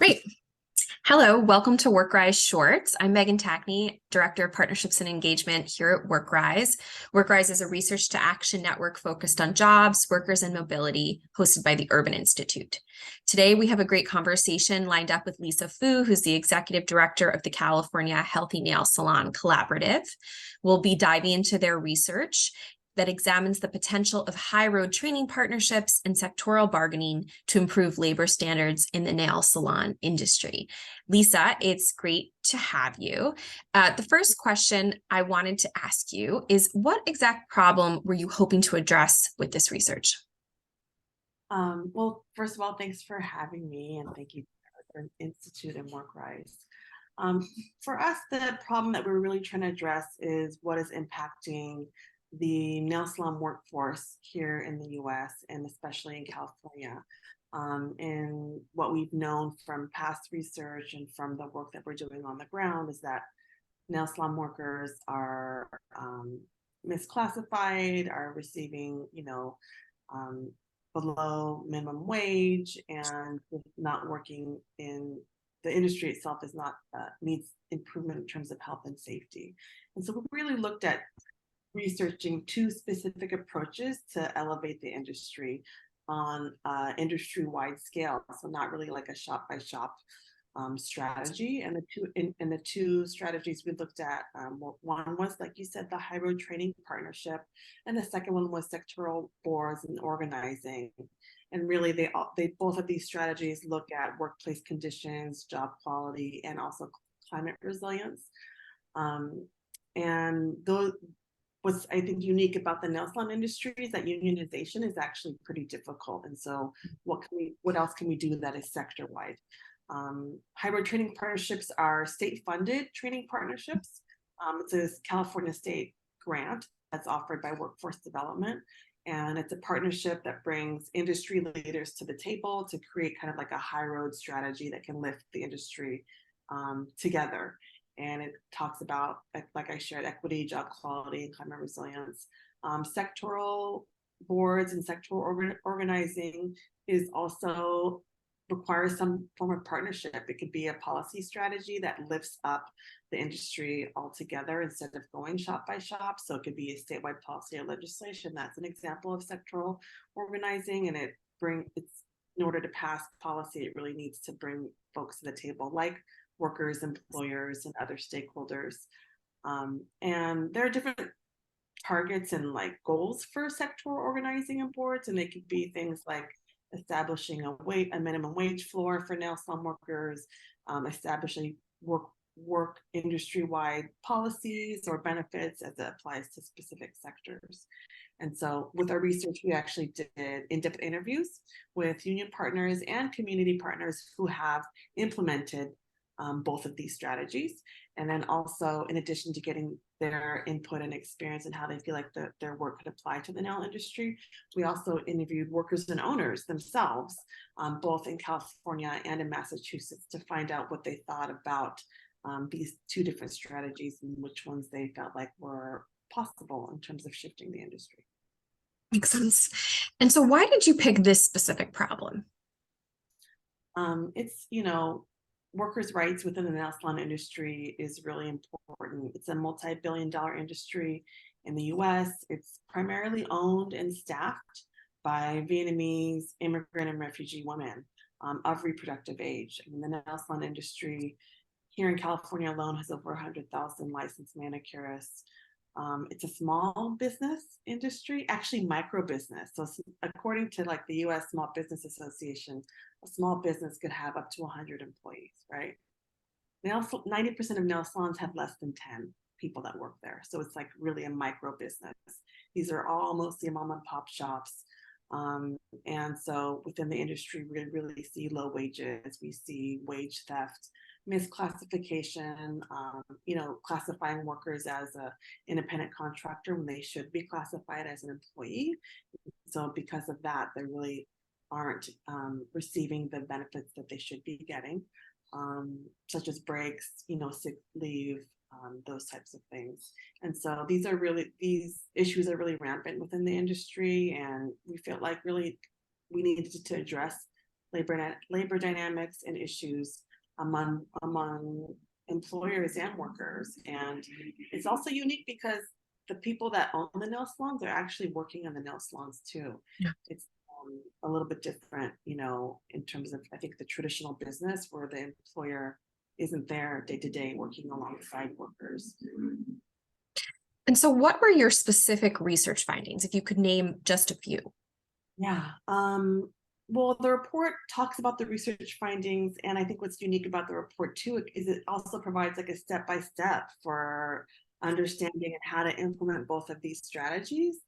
Great. Hello, welcome to WorkRise Shorts. I'm Megan Tackney, Director of Partnerships and Engagement here at WorkRise. WorkRise is a research to action network focused on jobs, workers, and mobility, hosted by the Urban Institute. Today, we have a great conversation lined up with Lisa Fu, who's the Executive Director of the California Healthy Nail Salon Collaborative. We'll be diving into their research that examines the potential of high-road training partnerships and sectoral bargaining to improve labor standards in the nail salon industry. Lisa, it's great to have you. The first question I wanted to ask you is, what exact problem were you hoping to address with this research? Well, first of all, thanks for having me, and thank you for the Institute and WorkRise. For us, the problem that we're really trying to address is what is impacting the nail salon workforce here in the US and especially in California. And what we've known from past research and from the work that we're doing on the ground is that nail salon workers are misclassified, are receiving, below minimum wage, and not working in the industry itself is not needs improvement in terms of health and safety. And so we really looked at researching two specific approaches to elevate the industry on industry-wide scale. So not really like a shop-by-shop strategy. And the two strategies we looked at, one was, like you said, the high road training partnership, and the second one was sectoral boards and organizing. And really, they both of these strategies look at workplace conditions, job quality, and also climate resilience. And those, what's I think unique about the nail salon industry is that unionization is actually pretty difficult. And so what else can we do that is sector wide? Hybrid training partnerships are state funded training partnerships. It's a California state grant that's offered by Workforce Development. And it's a partnership that brings industry leaders to the table to create kind of like a high road strategy that can lift the industry together. And it talks about, like I shared, equity, job quality, and climate resilience. Sectoral boards and sectoral organizing is also requires some form of partnership. It could be a policy strategy that lifts up the industry altogether instead of going shop by shop. So it could be a statewide policy or legislation. That's an example of sectoral organizing, and it's in order to pass policy, it really needs to bring folks to the table, like workers, employers, and other stakeholders. And there are different targets and like goals for sectoral organizing and boards, and they could be things like establishing a minimum wage floor for nail salon workers, establishing work industry-wide policies or benefits as it applies to specific sectors. And so with our research, we actually did in-depth interviews with union partners and community partners who have implemented both of these strategies. And then also, in addition to getting their input and experience and how they feel like their work could apply to the nail industry, we also interviewed workers and owners themselves, both in California and in Massachusetts, to find out what they thought about these two different strategies and which ones they felt like were possible in terms of shifting the industry. Makes sense. And so why did you pick this specific problem? It's, workers' rights within the nail salon industry is really important. It's a multi-billion-dollar industry in the US. It's primarily owned and staffed by Vietnamese, immigrant, and refugee women of reproductive age. I mean, the nail salon industry here in California alone has over 100,000 licensed manicurists. It's a small business industry, actually micro business. So according to like the US Small Business Association, a small business could have up to 100 employees, right? 90% of nail salons have less than 10 people that work there. So it's like really a micro business. These are all mostly mom and pop shops. And so within the industry, we really see low wages. We see wage theft, misclassification, classifying workers as an independent contractor when they should be classified as an employee. So because of that, they really aren't receiving the benefits that they should be getting, such as breaks, sick leave, those types of things. And so these issues are really rampant within the industry, and we feel like really we needed to address labor dynamics and issues among employers and workers. And it's also unique because the people that own the nail salons are actually working in the nail salons too. Yeah. It's a little bit different, in terms of, I think, the traditional business where the employer isn't there day to day working alongside workers. And so what were your specific research findings, if you could name just a few? Yeah. Well, the report talks about the research findings, and I think what's unique about the report too is it also provides like a step-by-step for understanding and how to implement both of these strategies.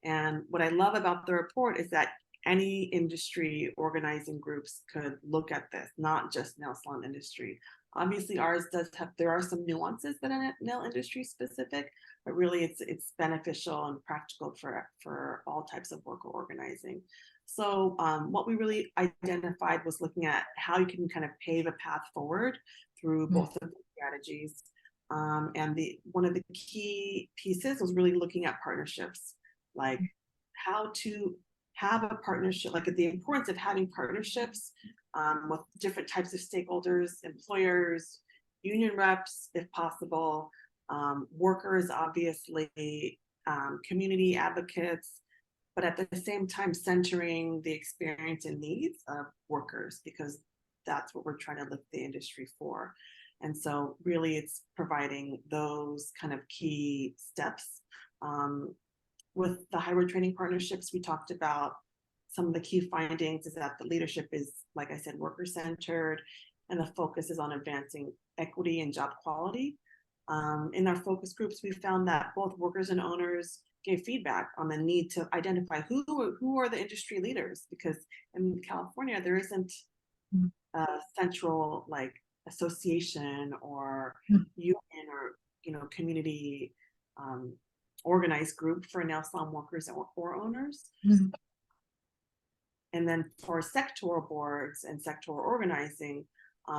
And what I love about the report is that any industry organizing groups could look at this, not just nail salon industry. Obviously, ours there are some nuances that are nail industry specific, but really it's beneficial and practical for all types of worker organizing. So what we really identified was looking at how you can kind of pave a path forward through both of the strategies. And one of the key pieces was really looking at partnerships, like how to have a partnership, like the importance of having partnerships with different types of stakeholders, employers, union reps, if possible, workers, obviously, community advocates, but at the same time centering the experience and needs of workers, because that's what we're trying to lift the industry for. And so really it's providing those kind of key steps. With the hybrid training partnerships, we talked about some of the key findings is that the leadership is, like I said, worker-centered, and the focus is on advancing equity and job quality. In our focus groups, we found that both workers and owners gave feedback on the need to identify who are the industry leaders, because in California, there isn't a central like association or union or community organized group for nail salon workers or owners. And then for sectoral boards and sectoral organizing,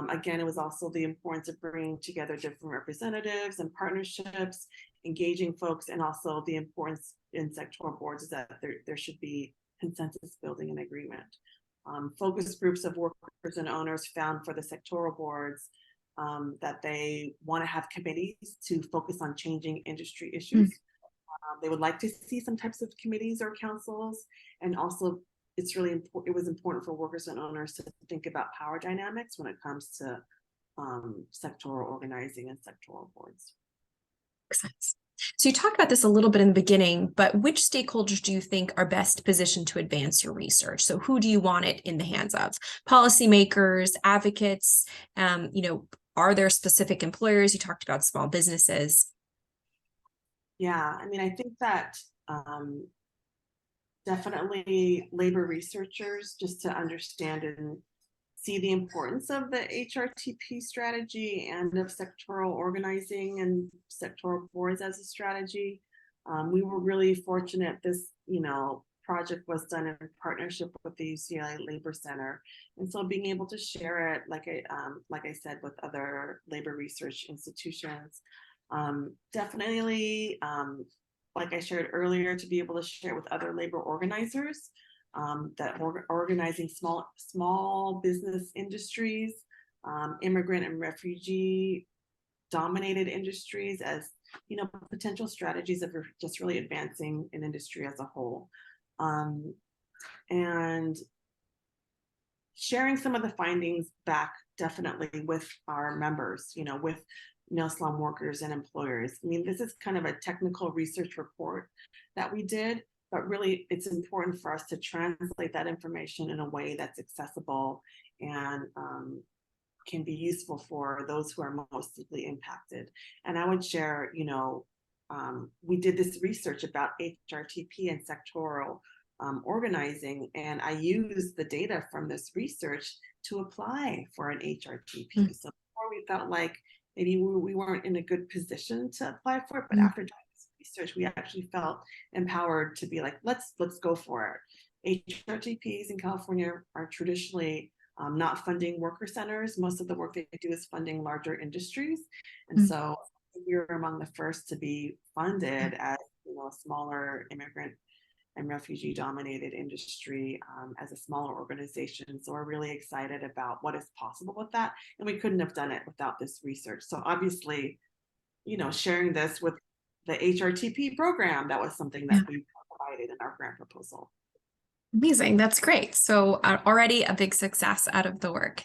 again, it was also the importance of bringing together different representatives and partnerships, engaging folks, and also the importance in sectoral boards is that there should be consensus building and agreement. Focus groups of workers and owners found for the sectoral boards that they want to have committees to focus on changing industry issues. They would like to see some types of committees or councils, and also it's really important. It was important for workers and owners to think about power dynamics when it comes to sectoral organizing and sectoral boards. Makes sense. So you talked about this a little bit in the beginning, but which stakeholders do you think are best positioned to advance your research? So who do you want it in the hands of? Policymakers, advocates, are there specific employers? You talked about small businesses. Yeah, I mean, I think that definitely labor researchers, just to understand and see the importance of the HRTP strategy and of sectoral organizing and sectoral boards as a strategy. We were really fortunate this, project was done in partnership with the UCLA Labor Center. And so being able to share it, like I said, with other labor research institutions, definitely, like I shared earlier, to be able to share with other labor organizers that organizing small business industries, immigrant and refugee dominated industries as potential strategies of just really advancing an industry as a whole, and sharing some of the findings back definitely with our members, with nail salon workers and employers. I mean, this is kind of a technical research report that we did, but really it's important for us to translate that information in a way that's accessible and can be useful for those who are most deeply impacted. And I would share, we did this research about HRTP and sectoral organizing, and I used the data from this research to apply for an HRTP. So before we felt like maybe we weren't in a good position to apply for it, but after doing this research, we actually felt empowered to be like, let's go for it. HRTPs in California are traditionally not funding worker centers. Most of the work they do is funding larger industries. And so we were among the first to be funded as smaller immigrant and refugee dominated industry as a smaller organization. So we're really excited about what is possible with that. And we couldn't have done it without this research. So obviously, sharing this with the HRTP program, that was something that we provided in our grant proposal. Amazing. That's great. So already a big success out of the work.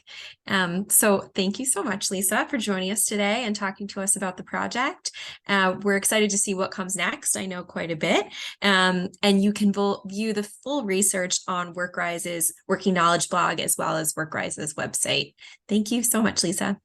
So thank you so much, Lisa, for joining us today and talking to us about the project. We're excited to see what comes next. I know quite a bit. And you can view the full research on WorkRise's Working Knowledge blog as well as WorkRise's website. Thank you so much, Lisa.